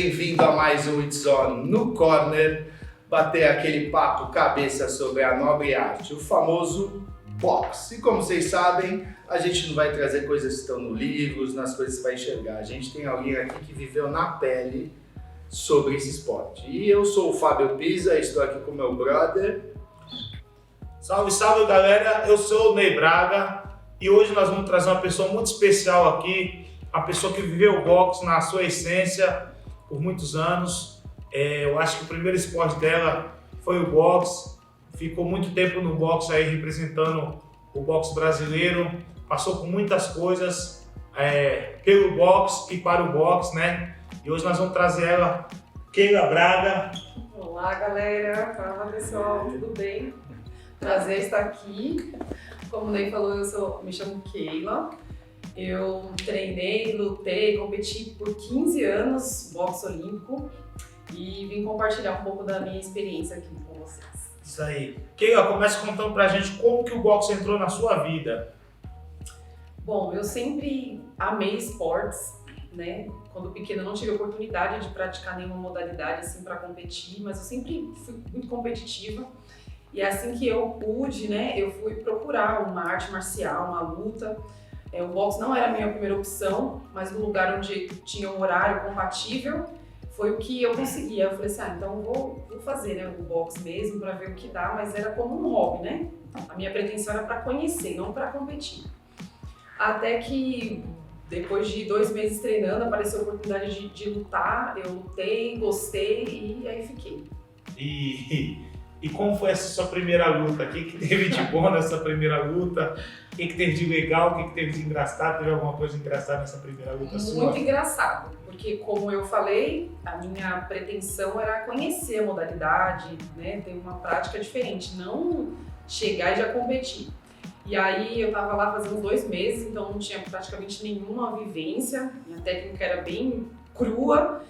bem-vindo a mais um It's On no Corner, bater aquele papo cabeça sobre a nobre arte, o famoso boxe. E como vocês sabem, a gente não vai trazer coisas que estão no livros, nas coisas que você vai enxergar. A gente tem alguém aqui que viveu na pele sobre esse esporte. E eu sou o Fábio Pisa, estou aqui com meu brother. Salve, salve galera, eu sou o Ney Braga e hoje nós vamos trazer uma pessoa muito especial aqui, a pessoa que viveu o boxe na sua essência por muitos anos. Eu acho que o primeiro esporte dela foi o boxe, ficou muito tempo no boxe aí representando o boxe brasileiro, passou por muitas coisas pelo boxe e para o boxe, né? E hoje nós vamos trazer ela, Keila Braga. Olá galera, fala pessoal, tudo bem? Prazer estar aqui. Como o Ney falou, me chamo Keila. Eu treinei, lutei, competi por 15 anos boxe olímpico e vim compartilhar um pouco da minha experiência aqui com vocês. Isso aí. Keila, começa contando pra gente como que o boxe entrou na sua vida. Bom, eu sempre amei esportes, né? Quando pequena não tive oportunidade de praticar nenhuma modalidade assim para competir, mas eu sempre fui muito competitiva. E assim que eu pude, né, eu fui procurar uma arte marcial, uma luta. O boxe não era a minha primeira opção, mas no lugar onde tinha um horário compatível, foi o que eu conseguia. Eu falei assim, então vou fazer, né, o boxe mesmo para ver o que dá, mas era como um hobby, né? A minha pretensão era para conhecer, não para competir. Até que depois de 2 meses treinando, apareceu a oportunidade de lutar, eu lutei, gostei e aí fiquei. E como foi essa sua primeira luta? O que teve de bom nessa primeira luta? O que teve de legal? O que teve de engraçado? Teve alguma coisa engraçada nessa primeira luta sua? Muito engraçado, porque como eu falei, a minha pretensão era conhecer a modalidade, né, ter uma prática diferente, não chegar e já competir. E aí eu tava lá fazendo 2 meses, então não tinha praticamente nenhuma vivência, minha técnica era bem crua.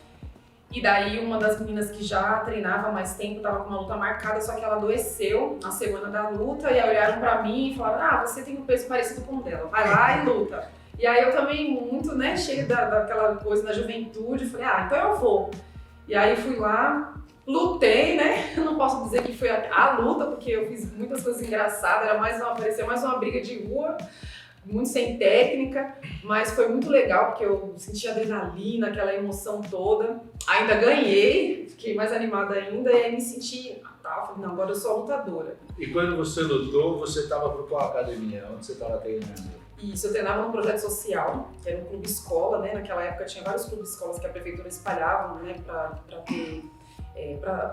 E daí uma das meninas que já treinava há mais tempo tava com uma luta marcada, só que ela adoeceu na semana da luta, e aí olharam pra mim e falaram, você tem um peso parecido com o dela, vai lá e luta. E aí eu também muito, né, cheia daquela coisa da juventude, falei, então eu vou. E aí fui lá, lutei, né, eu não posso dizer que foi a luta, porque eu fiz muitas coisas engraçadas, parecia mais uma briga de rua, muito sem técnica, mas foi muito legal porque eu senti adrenalina, aquela emoção toda. Ainda ganhei, fiquei mais animada ainda e aí me senti, falei, não, agora eu sou a lutadora. E quando você lutou, você estava por qual academia? Onde você estava treinando? Isso, eu treinava num projeto social, que era um clube escola, né? Naquela época tinha vários clubes escolas que a prefeitura espalhava, né, para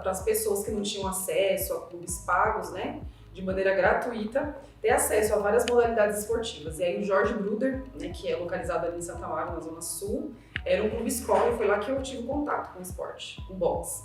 as pessoas que não tinham acesso a clubes pagos, né, de maneira gratuita, ter acesso a várias modalidades esportivas. E aí o Jorge Bruder, né, que é localizado ali em Santa Maria, na Zona Sul, era um clube escola e foi lá que eu tive contato com o esporte, com o boxe.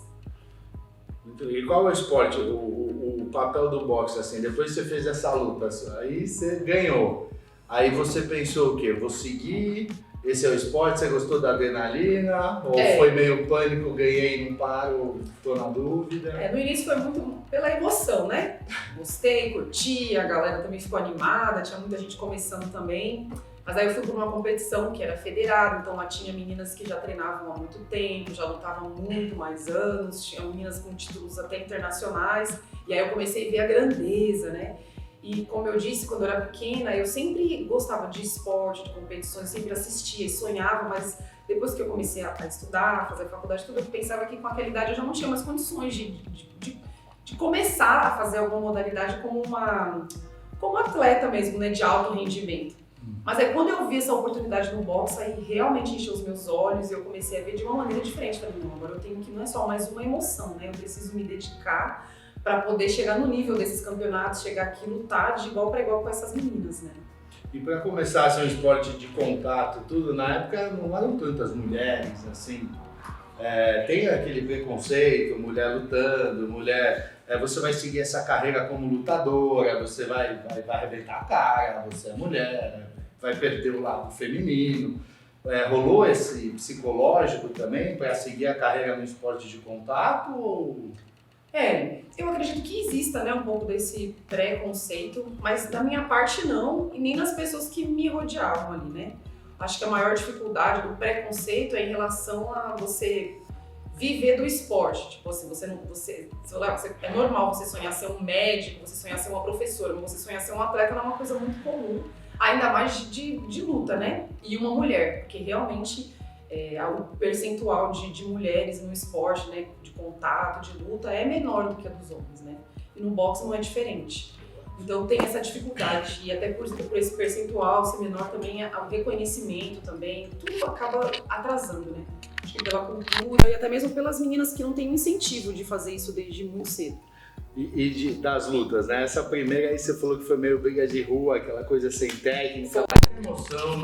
E qual é o esporte, o papel do boxe, assim, depois você fez essa luta, aí você ganhou, aí você pensou o quê? Vou seguir, esse é o esporte, você gostou da adrenalina, ou foi meio pânico, ganhei, não paro, tô na dúvida? No início foi muito pela emoção, né? Gostei, curti, a galera também ficou animada, tinha muita gente começando também. Mas aí eu fui para uma competição que era federada, então lá tinha meninas que já treinavam há muito tempo, já lutavam muito mais anos, tinha meninas com títulos até internacionais, e aí eu comecei a ver a grandeza, né? E como eu disse, quando eu era pequena, eu sempre gostava de esporte, de competições, sempre assistia e sonhava, mas depois que eu comecei a estudar, a fazer faculdade, tudo, eu pensava que com aquela idade eu já não tinha mais condições de começar a fazer alguma modalidade como atleta mesmo, né, de alto rendimento. Mas aí quando eu vi essa oportunidade no boxe, aí realmente encheu os meus olhos e eu comecei a ver de uma maneira diferente. Falei, não, agora eu tenho que não é só mais uma emoção, né? Eu preciso me dedicar para poder chegar no nível desses campeonatos, chegar aqui e lutar de igual para igual com essas meninas, né? E para começar a ser um esporte de contato, tudo, na época não eram tantas mulheres, assim. Tem aquele preconceito, mulher lutando, você vai seguir essa carreira como lutadora, você vai arrebentar a cara, você é mulher, vai perder o lado feminino. Rolou esse psicológico também para seguir a carreira no esporte de contato? Ou... Eu acredito que exista, né, um pouco desse preconceito, mas da minha parte não, e nem das pessoas que me rodeavam ali, né? Acho que a maior dificuldade do preconceito é em relação a você viver do esporte. Tipo assim, é normal você sonhar ser um médico, você sonhar ser uma professora, mas você sonhar ser um atleta não é uma coisa muito comum, ainda mais de luta, né? E uma mulher, porque realmente o percentual de mulheres no esporte, né, de contato, de luta, é menor do que a dos homens, né? E no boxe não é diferente. Então tem essa dificuldade, e até por esse percentual ser menor também, o reconhecimento também, tudo acaba atrasando, né? Acho que pela cultura e até mesmo pelas meninas que não têm incentivo de fazer isso desde muito cedo. Das lutas, né? Essa primeira aí você falou que foi meio briga de rua, aquela coisa sem técnica, emoção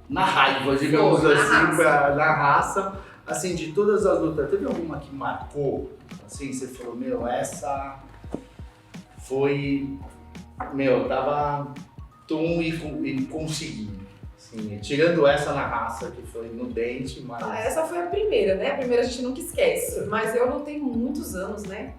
na raiva, digamos na raça. Assim, de todas as lutas, teve alguma que marcou? Assim, você falou, essa foi, tava e consegui. Assim, tirando essa na raça, que foi no dente, mas... Essa foi a primeira, né? A primeira a gente nunca esquece. Mas eu lutei muitos anos, né?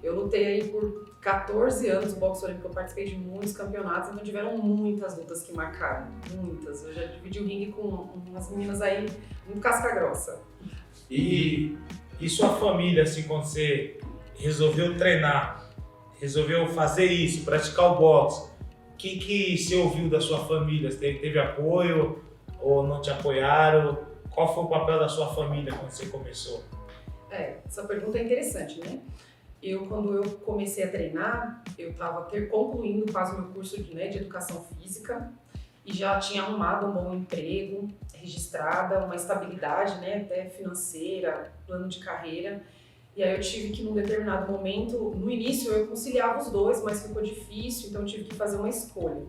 Eu lutei aí por 14 anos no boxe olímpico, eu participei de muitos campeonatos, então tiveram muitas lutas que marcaram, muitas. Eu já dividi o ringue com umas meninas aí muito casca grossa. E sua família, assim, quando você resolveu treinar, resolveu fazer isso, praticar o boxe, o que você ouviu da sua família? Teve apoio ou não te apoiaram? Qual foi o papel da sua família quando você começou? Essa pergunta é interessante, né? Quando eu comecei a treinar, eu estava concluindo quase o meu curso de educação física e já tinha arrumado um bom emprego, registrada, uma estabilidade, né, até financeira, plano de carreira. E aí eu tive que, num determinado momento, no início eu conciliava os dois, mas ficou difícil, então eu tive que fazer uma escolha.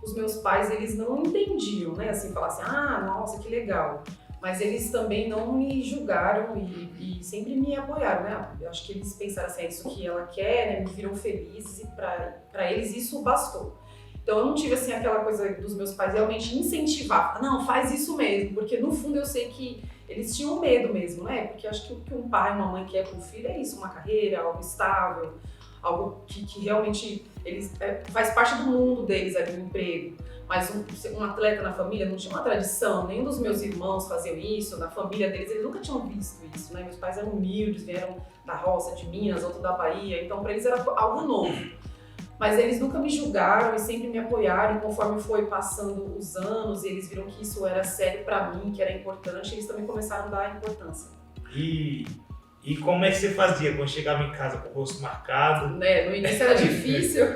Os meus pais, eles não entendiam, né, assim, falar assim, nossa, que legal. Mas eles também não me julgaram e sempre me apoiaram, né? Eu acho que eles pensaram assim, é isso que ela quer, né? Me viram felizes e pra eles isso bastou. Então eu não tive assim aquela coisa dos meus pais realmente incentivar, não, faz isso mesmo, porque no fundo eu sei que eles tinham medo mesmo, né? Porque acho que o que um pai e uma mãe quer para o filho é isso, uma carreira, algo estável, algo que realmente eles, faz parte do mundo deles ali, no emprego. Mas um atleta na família não tinha uma tradição, nenhum dos meus irmãos faziam isso, na família deles, eles nunca tinham visto isso, né? Meus pais eram humildes, vieram da roça de Minas, outro da Bahia, então para eles era algo novo. Mas eles nunca me julgaram e sempre me apoiaram, e conforme foi passando os anos e eles viram que isso era sério para mim, que era importante, eles também começaram a dar importância. E como é que você fazia quando chegava em casa com o rosto marcado? Né, no início era difícil,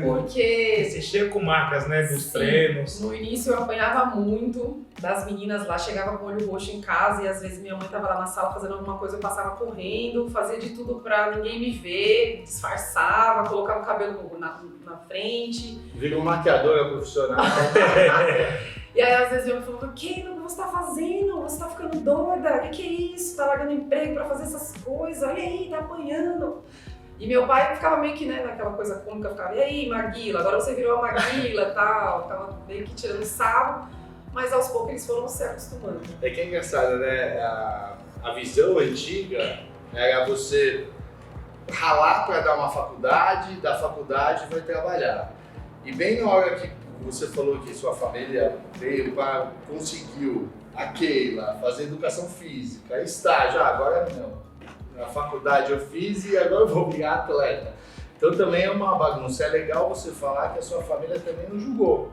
porque... Você chega com marcas, né, dos Sim, treinos. No início eu apanhava muito das meninas lá, chegava com o olho roxo em casa e às vezes minha mãe tava lá na sala fazendo alguma coisa, eu passava correndo, fazia de tudo pra ninguém me ver, disfarçava, colocava o cabelo na frente. Virou maquiadora profissional. E aí às vezes eu me falava, o que você tá fazendo? Você tá ficando doida? O que é isso? Tá largando emprego pra fazer essas coisas? Olha aí, tá apanhando. E meu pai ficava meio que, né, naquela coisa cômica, ficava, e aí, Maguila, agora você virou a Maguila e tal, tava meio que tirando sarro, mas aos poucos eles foram se acostumando. É que é engraçado, né, a visão antiga era você ralar para dar uma faculdade, da faculdade vai trabalhar. E bem na hora que você falou que sua família conseguiu a Keila fazer educação física, estágio, agora não. Na faculdade eu fiz e agora eu vou virar atleta. Então também é uma bagunça. É legal você falar que a sua família também não julgou.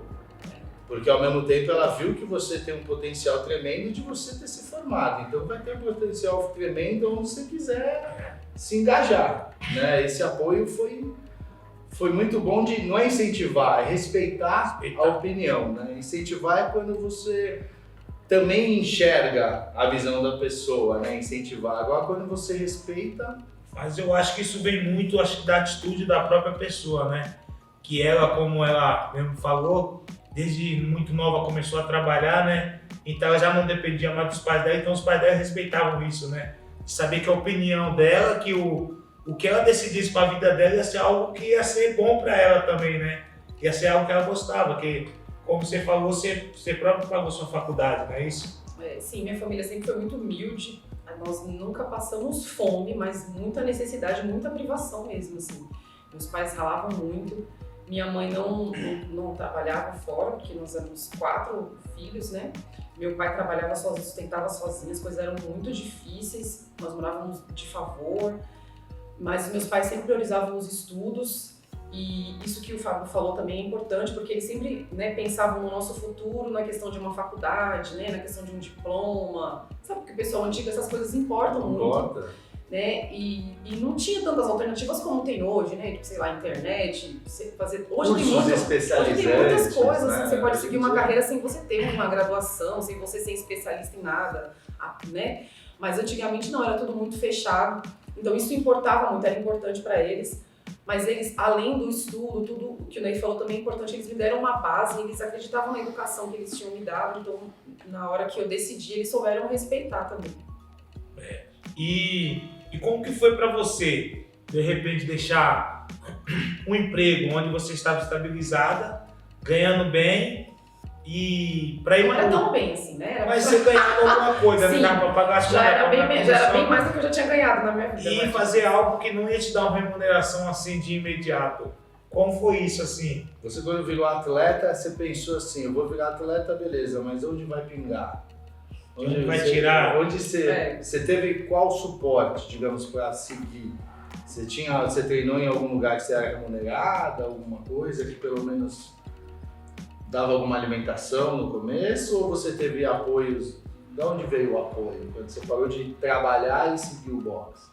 Porque ao mesmo tempo ela viu que você tem um potencial tremendo de você ter se formado. Então vai ter um potencial tremendo onde você quiser se engajar. Né? Esse apoio foi muito bom de não é incentivar, é respeitar a opinião. Né? Incentivar é quando você também enxerga a visão da pessoa, né? Incentivar. Agora, quando você respeita... Mas eu acho que isso vem muito, acho que da atitude da própria pessoa, né? Que ela, como ela mesmo falou, desde muito nova começou a trabalhar, né? Então ela já não dependia mais dos pais dela, então os pais dela respeitavam isso, né? De saber que a opinião dela, que o que ela decidisse para a vida dela ia ser algo que ia ser bom para ela também, né? Ia ser algo que ela gostava, que, como você falou, você próprio pagou sua faculdade, não é isso? Sim, minha família sempre foi muito humilde, nós nunca passamos fome, mas muita necessidade, muita privação mesmo, assim. Meus pais ralavam muito, minha mãe não trabalhava fora, porque nós éramos 4 filhos, né? Meu pai trabalhava sozinho, sustentava sozinho, as coisas eram muito difíceis, nós morávamos de favor, mas meus pais sempre priorizavam os estudos. E isso que o Fábio falou também é importante, porque eles sempre, né, pensavam no nosso futuro, na questão de uma faculdade, né, na questão de um diploma. Sabe que o pessoal antigo, essas coisas importam muito. Né? E não tinha tantas alternativas como tem hoje, né? Tipo, sei lá, internet, fazer... Hoje tem muitas coisas, né? Você pode seguir uma carreira sem você ter uma graduação, sem você ser especialista em nada, né? Mas antigamente não, era tudo muito fechado. Então isso importava muito, era importante para eles. Mas eles, além do estudo, tudo o que o Ney falou também é importante, eles me deram uma base, eles acreditavam na educação que eles tinham me dado, então na hora que eu decidi, eles souberam respeitar também. E como que foi para você, de repente, deixar um emprego onde você estava estabilizada, ganhando bem e para ir... Não era tão bem assim, né? Mas você ganhava alguma coisa, sim, né? Para pagar as já era bem mais do que eu já tinha ganhado na minha vida. E fazer algo que não ia te dar uma remuneração assim de imediato. Como foi isso assim? Você quando virou atleta, você pensou assim, eu vou virar atleta, beleza, mas onde vai pingar? Onde vai tirar? Onde você teve qual suporte, digamos, para seguir? Você treinou em algum lugar que você era remunerada, alguma coisa que pelo menos dava alguma alimentação no começo, ou você teve apoios? De onde veio o apoio? Quando você parou de trabalhar e seguir o boxe?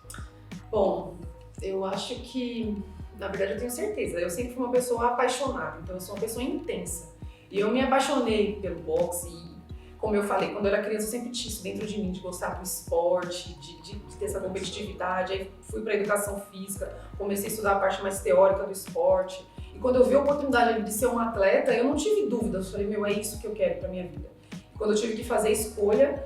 Bom, eu acho que, na verdade eu tenho certeza, eu sempre fui uma pessoa apaixonada, então eu sou uma pessoa intensa. E eu me apaixonei pelo boxe e, como eu falei, quando eu era criança eu sempre tinha isso dentro de mim, de gostar do esporte, de ter essa competitividade. Aí fui para educação física, comecei a estudar a parte mais teórica do esporte. E quando eu vi a oportunidade de ser uma atleta, eu não tive dúvidas. Eu falei, é isso que eu quero para minha vida. E quando eu tive que fazer a escolha,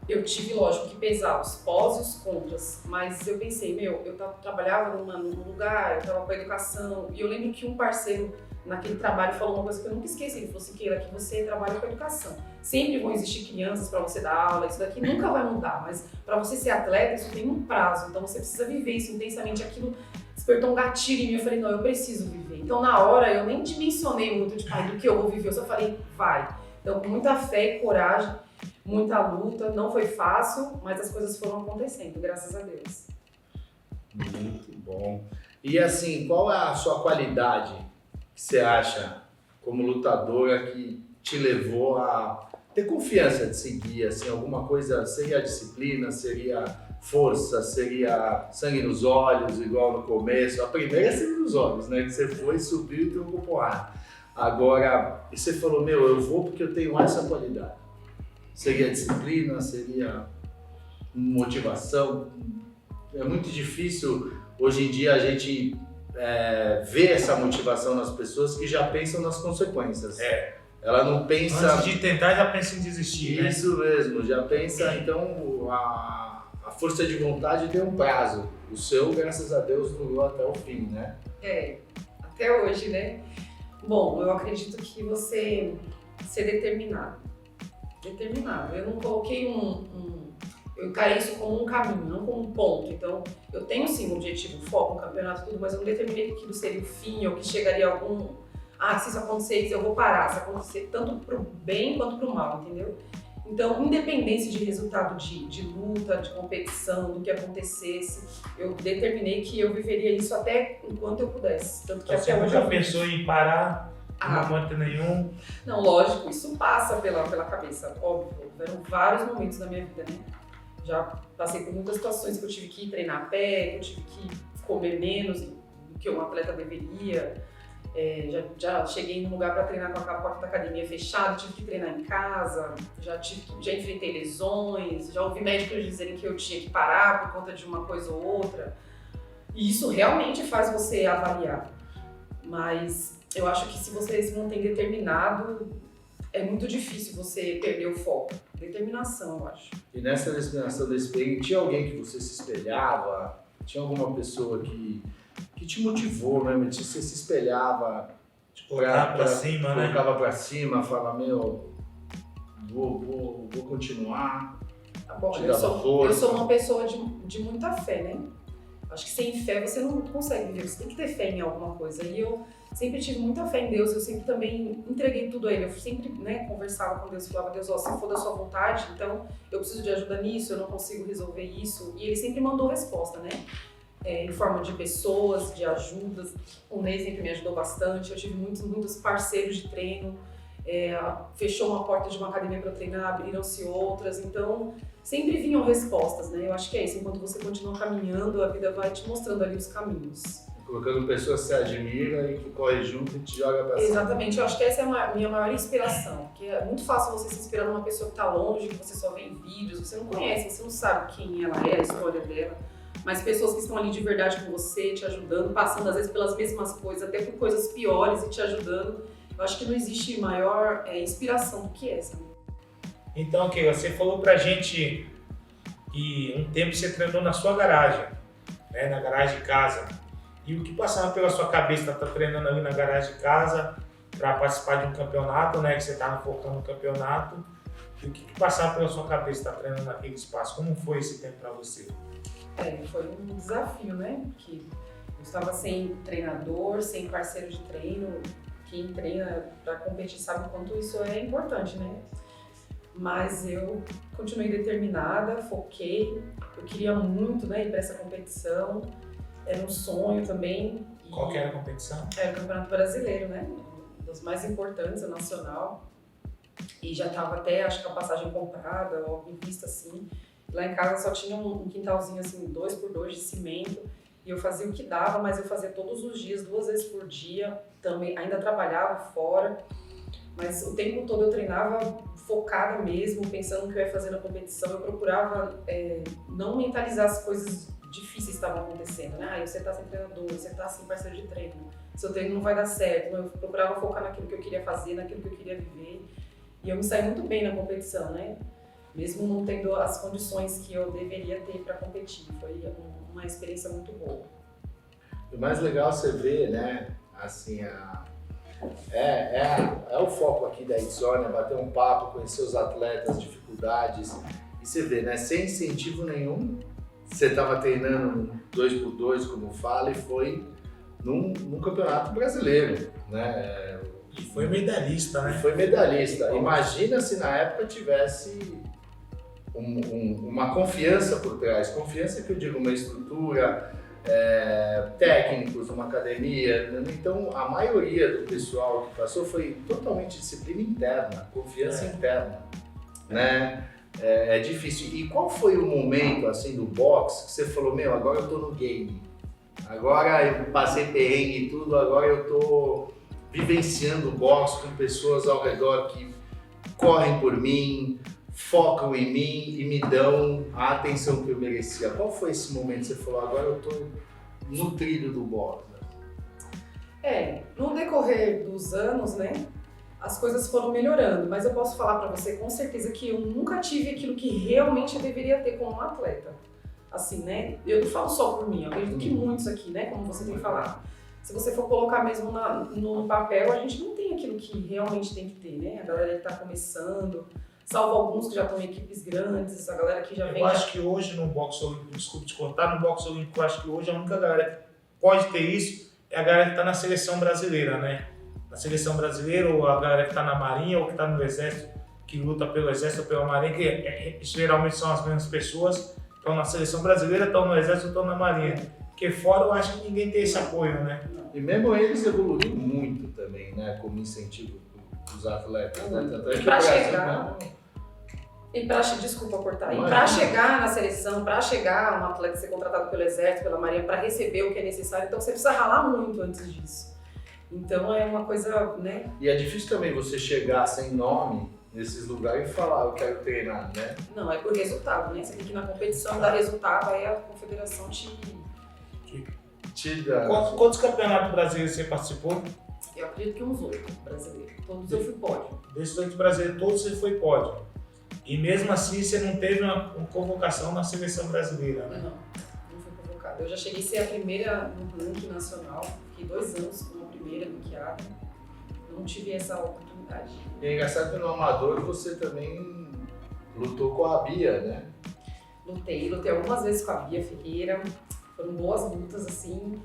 eu tive, lógico, que pesar os pós e os contras. Mas eu pensei, eu trabalhava num lugar, eu estava com a educação. E eu lembro que um parceiro naquele trabalho falou uma coisa que eu nunca esqueci. Ele falou assim, Keila, que você trabalha com educação. Sempre vão existir crianças para você dar aula, isso daqui nunca vai mudar. Mas para você ser atleta, isso tem um prazo. Então você precisa viver isso intensamente. Aquilo despertou um gatilho em mim. Eu falei, não, eu preciso viver. Então na hora eu nem dimensionei muito do que eu vou viver. Eu só falei, vai. Então com muita fé e coragem, muita luta. Não foi fácil, mas as coisas foram acontecendo, graças a Deus. Muito bom. E assim, qual é a sua qualidade que você acha como lutadora que te levou a ter confiança de seguir? Assim, alguma coisa, seria a disciplina, seria força, seria sangue nos olhos, igual no começo? A primeira é sangue nos olhos, né? Que você foi, subiu e trocou porrada. Agora, e você falou, eu vou porque eu tenho essa qualidade. Seria disciplina, seria motivação? É muito difícil hoje em dia a gente ver essa motivação nas pessoas que já pensam nas consequências. Ela não pensa... Antes de tentar, já pensa em desistir, Isso mesmo, já pensa, então a força de vontade tem um prazo. O seu, graças a Deus, durou até o fim, né? Até hoje, né? Bom, eu acredito que você ser determinado. Determinado. Eu não coloquei eu encarei isso como um caminho, não como um ponto. Então, eu tenho sim um objetivo, foco, um campeonato, tudo, mas eu não determinei que aquilo seria o fim ou que chegaria algum... se isso acontecer, eu vou parar. Se acontecer tanto pro bem quanto pro mal, entendeu? Então, independência de resultado de luta, de competição, do que acontecesse, eu determinei que eu viveria isso até enquanto eu pudesse. Tanto que você nunca pensou em parar? Não momento nenhum? Não, lógico, isso passa pela cabeça, óbvio. Houveram vários momentos na minha vida, né? Já passei por muitas situações que eu tive que treinar a pé, que eu tive que comer menos do que um atleta deveria. Já cheguei num lugar para treinar com a porta da academia fechada, tive que treinar em casa, já enfrentei lesões, já ouvi médicos dizerem que eu tinha que parar por conta de uma coisa ou outra. E isso realmente faz você avaliar. Mas eu acho que se você se mantém determinado, é muito difícil você perder o foco. Determinação, eu acho. E nessa determinação desse bem, tinha alguém que você se espelhava? Tinha alguma pessoa que te motivou mesmo? Você se espelhava? Colocava pra cima, né? Colocava pra cima, falava, vou continuar. Bom, eu sou uma pessoa de muita fé, né? Acho que sem fé você não consegue viver, você tem que ter fé em alguma coisa. E eu sempre tive muita fé em Deus, eu sempre também entreguei tudo a Ele. Eu sempre, né, conversava com Deus, falava, Deus, ó, se for da sua vontade, então eu preciso de ajuda nisso, eu não consigo resolver isso. E Ele sempre mandou resposta, né? Em forma de pessoas, de ajudas. O Ney sempre me ajudou bastante, eu tive muitos parceiros de treino. Fechou uma porta de uma academia para eu treinar, abriram-se outras, então sempre vinham respostas, né? Eu acho que é isso, enquanto você continua caminhando, a vida vai te mostrando ali os caminhos. Colocando pessoas que você admira e que corre junto e te joga pra cima. Exatamente, eu acho que essa é a minha maior inspiração, porque é muito fácil você se inspirar numa pessoa que está longe, que você só vê em vídeos, você não conhece, você não sabe quem ela é, a história dela, mas pessoas que estão ali de verdade com você, te ajudando, passando às vezes pelas mesmas coisas, até por coisas piores e te ajudando. Eu acho que não existe maior inspiração do que essa. Então, Keila, você falou pra gente que um tempo você treinou na sua garagem, né, na garagem de casa. E o que passava pela sua cabeça, tá treinando ali na garagem de casa para participar de um campeonato, né, que você estava focando no campeonato. E o que passava pela sua cabeça, tá treinando naquele espaço? Como foi esse tempo para você? Foi um desafio, né? Porque eu estava sem treinador, sem parceiro de treino. Quem treina para competir sabe o quanto isso é importante, né? Mas eu continuei determinada, foquei, eu queria muito, né, ir para essa competição, era um sonho também. Qual que era a competição? Era o Campeonato Brasileiro, né? Um dos mais importantes, o nacional. E já estava até, acho que a passagem comprada, algo em vista assim. Lá em casa só tinha um quintalzinho assim, 2x2 de cimento. E eu fazia o que dava, mas eu fazia todos os dias, 2 vezes por dia. Também, ainda trabalhava fora. Mas o tempo todo eu treinava focada mesmo, pensando no que eu ia fazer na competição. Eu procurava não mentalizar as coisas difíceis que estavam acontecendo, né? Você tá sem treinador, você tá sem parceiro de treino, seu treino não vai dar certo. Eu procurava focar naquilo que eu queria fazer, naquilo que eu queria viver. E eu me saí muito bem na competição, né? Mesmo não tendo as condições que eu deveria ter para competir. Foi uma experiência muito boa. O mais legal você ver, né, assim, é o foco aqui da Itzone, bater um papo, conhecer os atletas, dificuldades, e você vê, né, sem incentivo nenhum, você estava treinando 2x2, como fala, e foi num campeonato brasileiro, né? E foi medalhista, né? Foi medalhista. Imagina se na época tivesse uma confiança por trás, confiança que eu digo, uma estrutura, técnicos, uma academia. Então a maioria do pessoal que passou foi totalmente disciplina interna, confiança interna, né? É difícil. E qual foi o momento assim do boxe que você falou, meu, agora eu tô no game, agora eu passei perrengue e tudo, agora eu tô vivenciando o boxe com pessoas ao redor que correm por mim, focam em mim e me dão a atenção que eu merecia. Qual foi esse momento que você falou, agora eu tô no trilho do boxe? No decorrer dos anos, né, as coisas foram melhorando, mas eu posso falar pra você com certeza que eu nunca tive aquilo que realmente eu deveria ter como um atleta. Assim, né, eu não falo só por mim, eu acredito que muitos aqui, né, como você tem falado. Se você for colocar mesmo no papel, a gente não tem aquilo que realmente tem que ter, né? A galera que tá começando, salvo alguns que já estão em equipes grandes, a galera que já vem... Eu acho que hoje no boxe olímpico, desculpe te cortar, no boxe olímpico eu acho que hoje a única galera que pode ter isso é a galera que tá na seleção brasileira, né? Na seleção brasileira, ou a galera que tá na marinha, ou que tá no exército, que luta pelo exército ou pela marinha, que geralmente são as mesmas pessoas, estão na seleção brasileira, estão no exército ou estão na marinha. Porque fora eu acho que ninguém tem esse apoio, né? E mesmo eles evoluíram muito também, né, como incentivo dos atletas, né? Tanto é que pra o Brasil chegar... Desculpa cortar. E Imagina. para chegar na seleção, para chegar um atleta ser contratado pelo Exército, pela Marinha, para receber o que é necessário, então você precisa ralar muito antes disso. Então é uma coisa, né? E é difícil também você chegar sem nome nesses lugares e falar, eu quero treinar, né? Não, é por resultado, né? Você tem que ir na competição, dar resultado, aí a confederação te dá. Quantos campeonatos brasileiros você participou? Eu acredito que uns 8 brasileiros. Todos eu fui pódio. Desses 8 brasileiros, todos você foi pódio. E mesmo assim você não teve uma convocação na seleção brasileira, né? Não fui convocada. Eu já cheguei a ser a primeira no ranking nacional, fiquei 2 anos como a primeira ranqueada. Não tive essa oportunidade. E é engraçado que no amador você também lutou com a Bia, né? Lutei algumas vezes com a Bia Figueira. Foram boas lutas, assim,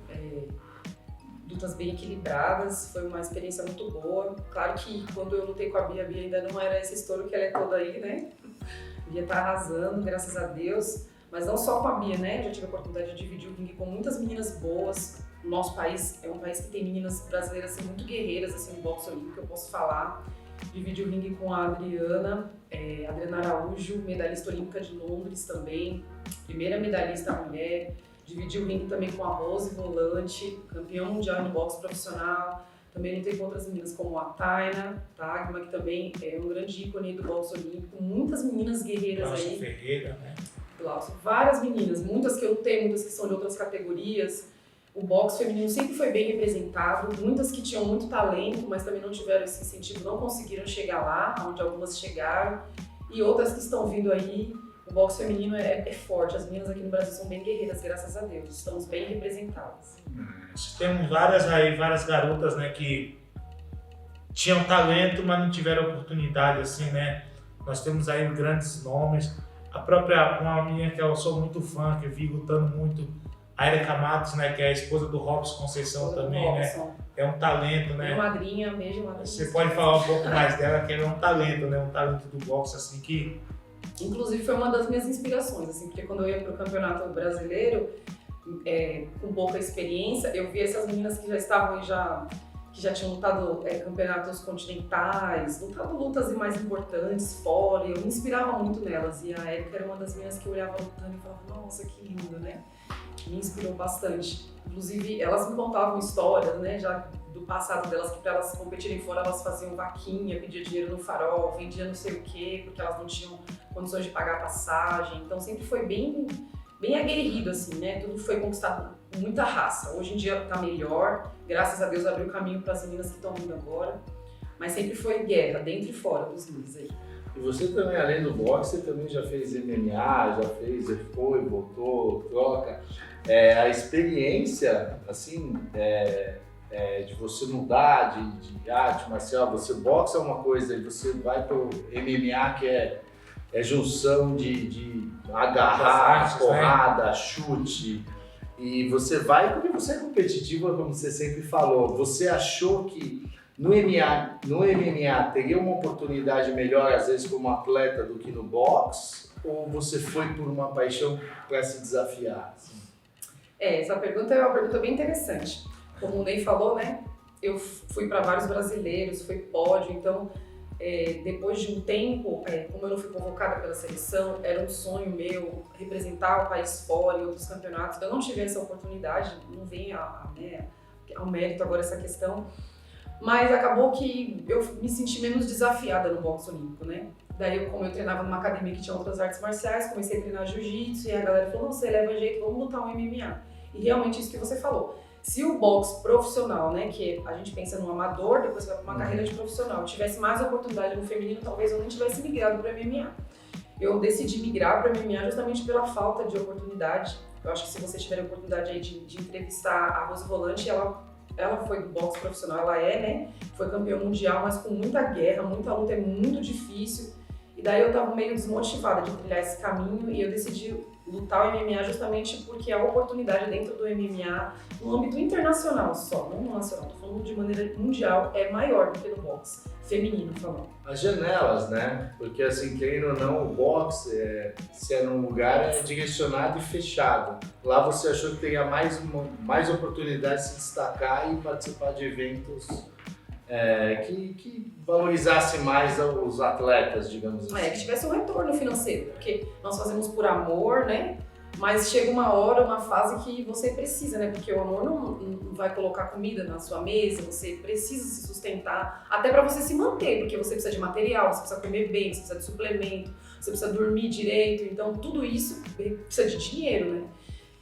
lutas bem equilibradas, foi uma experiência muito boa. Claro que quando eu lutei com a Bia ainda não era esse estouro que ela é toda aí, né? A Bia tá arrasando, graças a Deus. Mas não só com a Bia, né? Eu já tive a oportunidade de dividir o ringue com muitas meninas boas. O nosso país é um país que tem meninas brasileiras assim, muito guerreiras assim, no boxe olímpico, eu posso falar. Dividi o ringue com a Adriana Araújo, medalhista olímpica de Londres também, primeira medalhista mulher. Dividi o ringue também com a Rose Volante, campeã mundial no boxe profissional. Também lutei com outras meninas como a Taina Tagma, que também é um grande ícone do boxe olímpico. Muitas meninas guerreiras Glaucia aí. Ferreira, né? Glaucia, várias meninas, muitas que eu lutei, muitas que são de outras categorias. O boxe feminino sempre foi bem representado, muitas que tinham muito talento, mas também não tiveram esse incentivo, não conseguiram chegar lá, onde algumas chegaram. E outras que estão vindo aí, o boxe feminino é forte. As meninas aqui no Brasil são bem guerreiras, graças a Deus. Estamos bem representadas. Temos várias garotas, né, que tinham talento, mas não tiveram oportunidade, assim, né? Nós temos aí grandes nomes. A própria, uma menina que eu sou muito fã, que eu vi lutando muito, a Erika Matos, né, que é a esposa do Robson Conceição também, né? É um talento, né? Minha madrinha, beijo, madrinha. Você pode falar um pouco mais dela, que ela é um talento, né? Um talento do boxe, assim, que... Inclusive foi uma das minhas inspirações, assim, porque quando eu ia pro campeonato brasileiro, com pouca experiência, eu vi essas meninas que já estavam aí, que já tinham lutado campeonatos continentais, lutado lutas mais importantes fora, e eu me inspirava muito nelas. E a Erika era uma das meninas que eu olhava lutando e falava, nossa, que lindo, né? Me inspirou bastante. Inclusive, elas me contavam histórias, né, já do passado delas, que para elas competirem fora, elas faziam vaquinha, pediam dinheiro no farol, vendiam não sei o quê, porque elas não tinham condições de pagar a passagem. Então sempre foi bem aguerrido, assim, né? Tudo foi conquistado com muita raça. Hoje em dia tá melhor, graças a Deus abriu caminho para as meninas que estão vindo agora. Mas sempre foi guerra, dentro e fora dos rings aí. E você também, além do boxe, você também já fez MMA, foi, voltou, troca. A experiência, assim, de você mudar de arte marcial, você boxa é uma coisa e você vai pro MMA, que é junção de agarrar, artes, porrada, né? Chute. E você vai porque você é competitiva, como você sempre falou. Você achou que no MMA teria uma oportunidade melhor, às vezes, como atleta do que no boxe? Ou você foi por uma paixão para se desafiar? Assim? Essa pergunta é uma pergunta bem interessante. Como o Ney falou, né? Eu fui para vários brasileiros, fui pódio, então depois de um tempo, como eu não fui convocada pela seleção, era um sonho meu representar o país fora em outros campeonatos. Eu não tive essa oportunidade, não vem ao mérito agora essa questão, mas acabou que eu me senti menos desafiada no boxe olímpico, né? Daí, como eu treinava numa academia que tinha outras artes marciais, comecei a treinar jiu-jitsu e a galera falou, não, você leva jeito, vamos lutar um MMA. E realmente isso que você falou. Se o boxe profissional, né, que a gente pensa no amador, depois vai para uma carreira de profissional, tivesse mais oportunidade no feminino, talvez eu nem tivesse migrado para MMA. Eu decidi migrar para MMA justamente pela falta de oportunidade. Eu acho que se você tiver a oportunidade aí de entrevistar a Rose Volante, ela foi do boxe profissional, ela né? Foi campeã mundial, mas com muita guerra, muita luta, é muito difícil. E daí eu tava meio desmotivada de trilhar esse caminho e eu decidi lutar o MMA justamente porque a oportunidade dentro do MMA, no âmbito internacional só, não no nacional, tô falando de maneira mundial, é maior do que no boxe, feminino falando. As janelas, né? Porque assim, querendo ou não, o boxe, se é num lugar, é direcionado e fechado. Lá você achou que teria mais oportunidade de se destacar e participar de eventos que valorizasse mais os atletas, digamos assim. Que tivesse um retorno financeiro, porque nós fazemos por amor, né? Mas chega uma hora, uma fase que você precisa, né? Porque o amor não vai colocar comida na sua mesa, você precisa se sustentar, até para você se manter, porque você precisa de material, você precisa comer bem, você precisa de suplemento, você precisa dormir direito, então tudo isso precisa de dinheiro, né?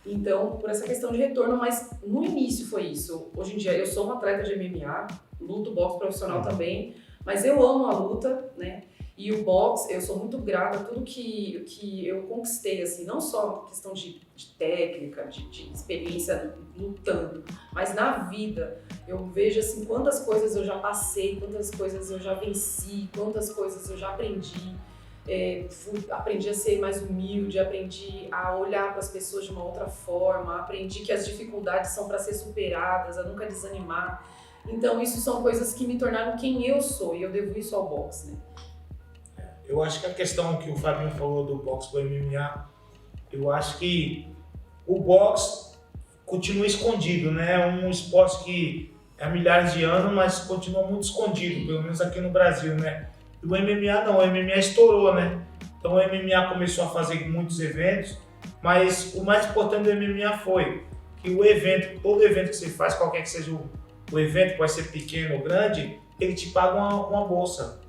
Então, por essa questão de retorno, mas no início foi isso. Hoje em dia eu sou uma atleta de MMA, luto boxe profissional também, mas eu amo a luta, né? E o boxe, eu sou muito grata a tudo que eu conquistei, assim, não só questão de técnica, de experiência lutando, mas na vida. Eu vejo, assim, quantas coisas eu já passei, quantas coisas eu já venci, quantas coisas eu já aprendi. Aprendi a ser mais humilde, aprendi a olhar para as pessoas de uma outra forma, aprendi que as dificuldades são para ser superadas, a nunca desanimar. Então isso são coisas que me tornaram quem eu sou e eu devo isso ao boxe, né? Eu acho que a questão que o Fabinho falou do boxe com o MMA, eu acho que o boxe continua escondido, né? É um esporte que é há milhares de anos, mas continua muito escondido, pelo menos aqui no Brasil, né? E o MMA não, o MMA estourou, né? Então o MMA começou a fazer muitos eventos, mas o mais importante do MMA foi que o evento, todo evento que você faz, qualquer que seja o evento, pode ser pequeno ou grande, ele te paga uma bolsa.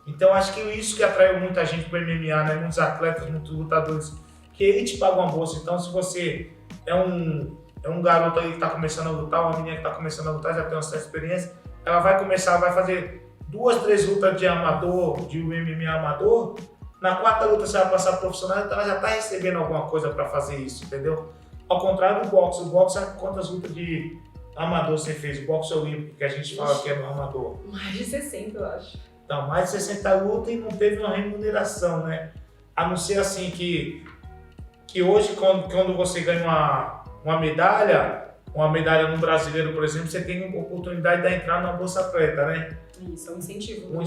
Então acho que isso que atraiu muita gente para o MMA, né? Muitos atletas, muitos lutadores, que ele te paga uma bolsa. Então se você é um garoto aí que está começando a lutar, uma menina que está começando a lutar, já tem uma certa experiência, ela vai fazer 2, 3 lutas de amador, de MMA amador, na 4ª luta você vai passar profissional, então ela já está recebendo alguma coisa para fazer isso, entendeu? Ao contrário do boxe, o boxe, quantas lutas de amador você fez? O boxe olímpico, que a gente fala que é no amador. Mais de 60, eu acho. Então, mais de 60 lutas e não teve uma remuneração, né? A não ser assim que hoje, quando você ganha uma medalha no brasileiro, por exemplo, você tem a oportunidade de entrar na Bolsa Atleta, né? Isso, é um incentivo. Um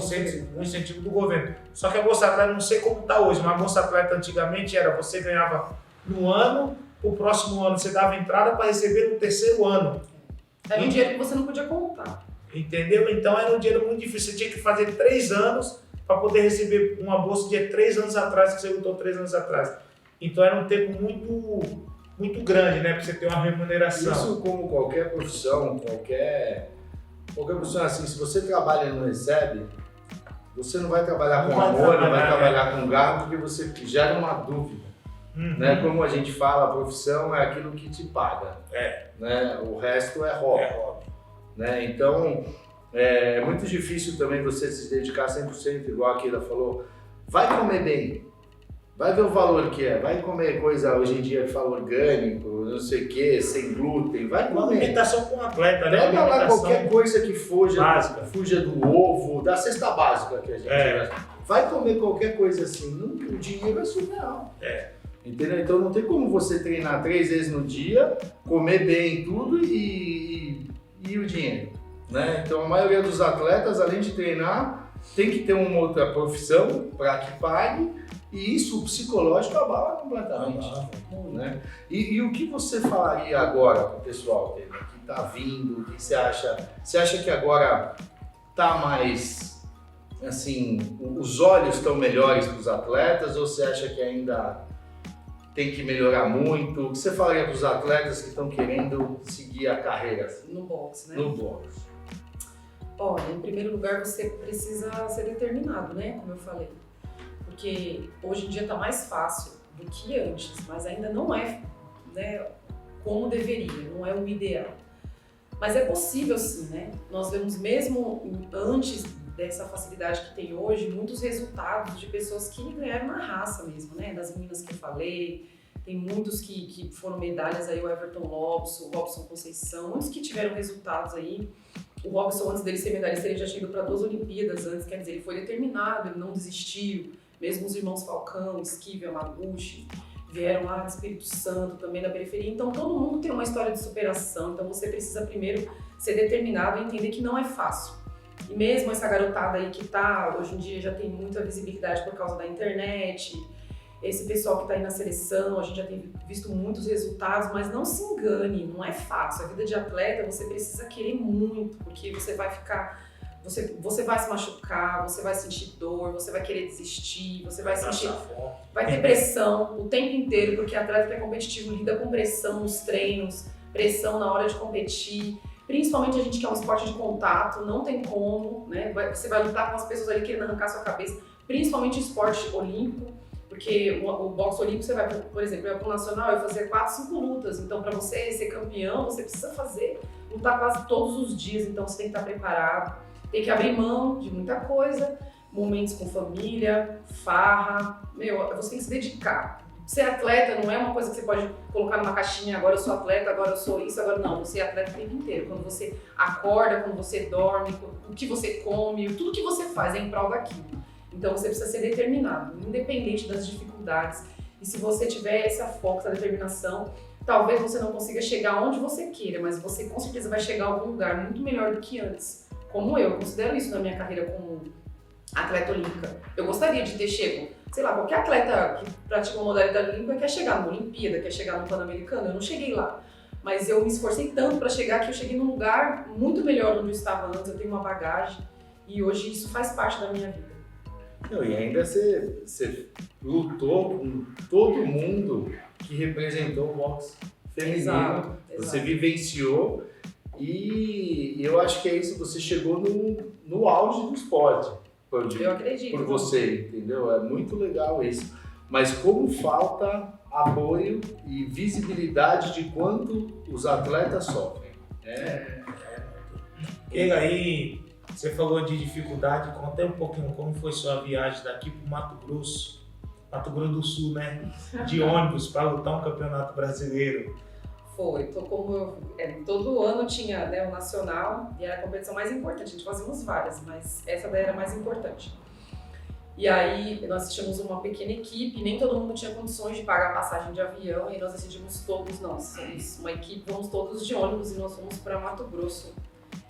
incentivo do governo. Só que a Bolsa Atleta, não sei como está hoje, mas a Bolsa Atleta antigamente era, você ganhava no ano, o próximo ano você dava entrada para receber no 3º ano. Era um dinheiro que você não podia contar. Entendeu? Então era um dinheiro muito difícil, você tinha que fazer 3 anos para poder receber uma bolsa de 3 anos atrás, que você lutou 3 anos atrás. Então era um tempo muito grande, né, para você ter uma remuneração. Isso como qualquer profissão, qualquer profissão assim, se você trabalha e não recebe, você não vai trabalhar com amor, não vai trabalhar com garra, porque você gera uma dúvida. Né? Como a gente fala, a profissão é aquilo que te paga. Né? O resto é hobby. Né? Então, é muito difícil também você se dedicar 100%, igual a Keila falou. Vai comer bem. Vai ver o valor que é, vai comer coisa hoje em dia que fala orgânico, não sei o que, sem glúten, vai comer. Uma alimentação com um atleta, né? Pega lá qualquer coisa que fuja do ovo, da cesta básica que a gente vai comer qualquer coisa assim, o dinheiro é surreal. Entendeu? Então não tem como você treinar 3 vezes no dia, comer bem tudo e o dinheiro. Né? Então a maioria dos atletas, além de treinar, tem que ter uma outra profissão para que pague. E isso, o psicológico, abala completamente. Né? E o que você falaria agora para o pessoal que está vindo? O que você acha? Você acha que agora está mais, assim, os olhos estão melhores para os atletas ou você acha que ainda tem que melhorar muito? O que você falaria para os atletas que estão querendo seguir a carreira? No boxe, né? No boxe. Olha, em primeiro lugar, você precisa ser determinado, né? Como eu falei. Porque hoje em dia está mais fácil do que antes, mas ainda não é, né, como deveria, não é o ideal. Mas é possível sim, né? Nós vemos mesmo antes dessa facilidade que tem hoje, muitos resultados de pessoas que ganharam na raça mesmo, né? Das meninas que eu falei, tem muitos que foram medalhas aí, o Everton Lobson, o Robson Conceição, muitos que tiveram resultados aí. O Robson, antes dele ser medalhista, ele já tinha ido para 2 Olimpíadas antes, quer dizer, ele foi determinado, ele não desistiu. Mesmo os irmãos Falcão, Esquivel, Yamaguchi, vieram lá do Espírito Santo, também da periferia. Então, todo mundo tem uma história de superação. Então, você precisa primeiro ser determinado e entender que não é fácil. E mesmo essa garotada aí que tá, hoje em dia já tem muita visibilidade por causa da internet, esse pessoal que tá aí na seleção, a gente já tem visto muitos resultados, mas não se engane, não é fácil. A vida de atleta, você precisa querer muito, porque você vai ficar... Você vai se machucar, você vai sentir dor, você vai querer desistir, você vai sentir... Vai ter pressão o tempo inteiro, porque atleta que é competitivo lida com pressão nos treinos, pressão na hora de competir. Principalmente a gente que é um esporte de contato, não tem como, né? Você vai lutar com as pessoas ali querendo arrancar sua cabeça, principalmente esporte olímpico, porque o boxe olímpico você vai, por exemplo, eu ia pro nacional, eu ia fazer 4, 5 lutas, então para você ser campeão, você precisa lutar quase todos os dias, então você tem que estar preparado. Tem que abrir mão de muita coisa, momentos com família, farra, você tem que se dedicar. Ser atleta não é uma coisa que você pode colocar numa caixinha, agora eu sou atleta, agora eu sou isso, agora não. Você é atleta o tempo inteiro. Quando você acorda, quando você dorme, o que você come, tudo que você faz é em prol daquilo. Então você precisa ser determinado, independente das dificuldades. E se você tiver esse foco, essa determinação, talvez você não consiga chegar onde você queira, mas você com certeza vai chegar a algum lugar muito melhor do que antes. Como eu considero isso na minha carreira como atleta olímpica. Eu gostaria de ter chego, sei lá, qualquer atleta que pratica uma modalidade olímpica quer chegar numa Olimpíada, quer chegar no Pan-Americano. Eu não cheguei lá, mas eu me esforcei tanto para chegar que eu cheguei num lugar muito melhor onde eu estava antes. Eu tenho uma bagagem e hoje isso faz parte da minha vida. Não, e ainda você lutou com todo mundo que representou o boxe feminino. Exato. Você vivenciou e eu acho que é isso, você chegou no auge do esporte. Eu acredito. Por você, entendeu? É muito legal isso. Mas como falta apoio e visibilidade de quanto os atletas sofrem. E aí, você falou de dificuldade, conta um pouquinho como foi sua viagem daqui para o Mato Grosso do Sul, né? De ônibus para lutar um campeonato brasileiro. Foi, todo ano tinha, né, o nacional e era a competição mais importante, a gente fazíamos várias, mas essa daí era a mais importante. E aí nós tínhamos uma pequena equipe, nem todo mundo tinha condições de pagar passagem de avião e nós decidimos todos, somos uma equipe, vamos todos de ônibus e nós fomos para Mato Grosso.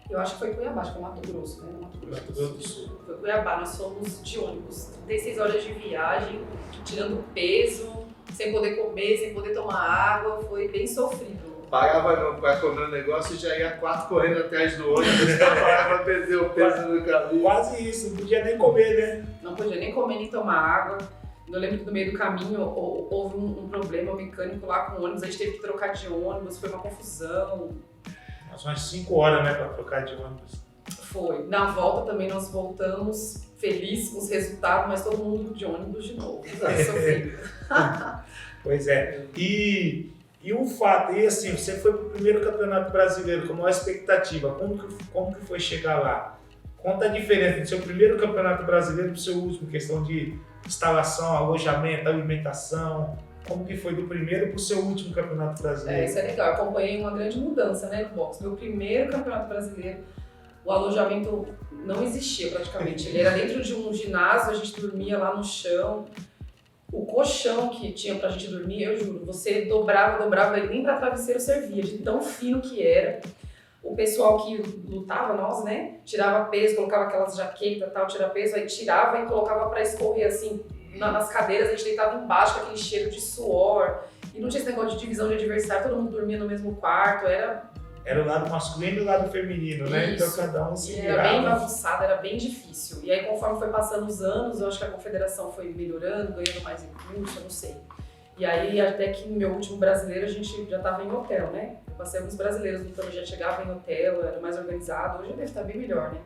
Eu acho que foi Cuiabá, acho que é Mato Grosso, né? Mato Grosso do Sul. Foi Cuiabá, nós fomos de ônibus, 36 horas de viagem, tirando peso, sem poder comer, sem poder tomar água, foi bem sofrido. Pagava para comer um negócio e já ia 4 correndo atrás do ônibus para perder o peso no caminho. Quase isso, não podia nem comer, né? Não podia nem comer nem tomar água. Eu lembro que no meio do caminho houve um problema mecânico lá com o ônibus, a gente teve que trocar de ônibus, foi uma confusão. Umas 5 horas, né, para trocar de ônibus. Foi. Na volta também nós voltamos felizes com os resultados, mas todo mundo de ônibus de novo. Pois é. E um fato, e assim, você foi para o primeiro campeonato brasileiro com maior expectativa. Como que foi chegar lá? Conta a diferença do seu primeiro campeonato brasileiro para o seu último, questão de instalação, alojamento, alimentação. Como que foi do primeiro para o seu último campeonato brasileiro? Isso é legal. Eu acompanhei uma grande mudança, né, no boxe. Meu primeiro campeonato brasileiro, o alojamento não existia praticamente. Ele era dentro de um ginásio, a gente dormia lá no chão. O colchão que tinha pra gente dormir, eu juro, você dobrava, ele nem pra travesseiro servia, de tão fino que era. O pessoal que lutava, nós, né, tirava peso, colocava aquelas jaquetas e tal, tirava peso, aí tirava e colocava pra escorrer assim, nas cadeiras, a gente deitava embaixo com aquele cheiro de suor. E não tinha esse negócio de divisão de adversário, todo mundo dormia no mesmo quarto, Era o lado masculino e o lado feminino, né? Isso. Então cada um se virava. Era bem bagunçado, era bem difícil. E aí conforme foi passando os anos, eu acho que a confederação foi melhorando, ganhando mais recursos, eu não sei. E aí até que no meu último brasileiro a gente já estava em hotel, né? Eu passei alguns brasileiros lutando, já chegava em hotel, era mais organizado, hoje deve estar bem melhor, né?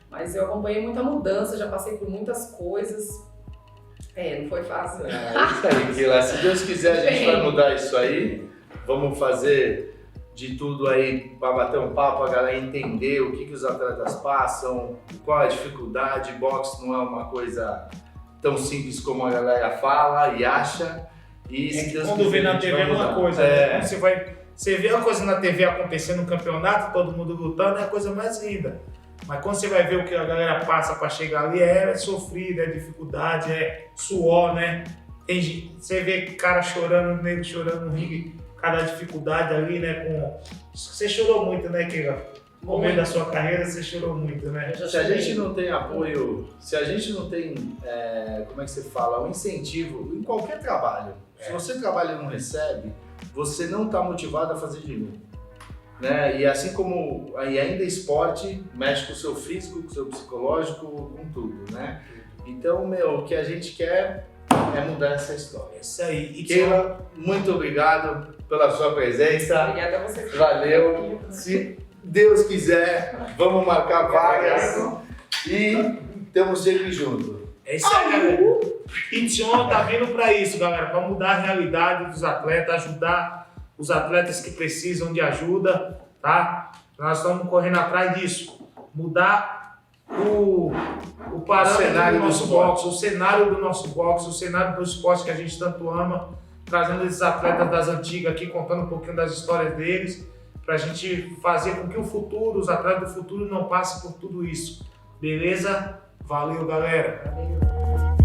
Mas eu acompanhei muita mudança, já passei por muitas coisas. Não foi fácil. Isso aí, Keila. Se Deus quiser, a gente vai mudar isso aí. Vamos fazer de tudo aí para bater um papo, a galera entender o que os atletas passam, qual a dificuldade. Boxe não é uma coisa tão simples como a galera fala e acha. E se Deus quando quiser, vê na TV é uma coisa, né? Você vê a coisa na TV acontecendo no campeonato, todo mundo lutando, é a coisa mais linda. Mas quando você vai ver o que a galera passa para chegar ali, é sofrido, é dificuldade, é suor, né? Você vê cara chorando, nego chorando no ringue, cada dificuldade ali, né? Você chorou muito, né, Keila? No meio da sua carreira, você chorou muito, né? Se a gente não tem apoio, se a gente não tem, como é que você fala, um incentivo em qualquer trabalho. Se você trabalha e não recebe, você não está motivado a fazer de novo. Né? E assim como e ainda esporte mexe com o seu físico, com o seu psicológico, com tudo, né? Então, o que a gente quer é mudar essa história. Isso aí. Keila, muito obrigado pela sua presença. Obrigada a você. Valeu. Se Deus quiser, vamos marcar vagas e estamos sempre juntos. É isso aí, galera. Ition tá vindo para isso, galera, para mudar a realidade dos atletas, ajudar os atletas que precisam de ajuda, tá? Nós estamos correndo atrás disso, mudar o parâmetro do nosso boxe, o cenário do nosso boxe, o cenário do esporte que a gente tanto ama, trazendo esses atletas das antigas aqui, contando um pouquinho das histórias deles, para a gente fazer com que os atletas do futuro não passem por tudo isso, beleza? Valeu, galera! Valeu.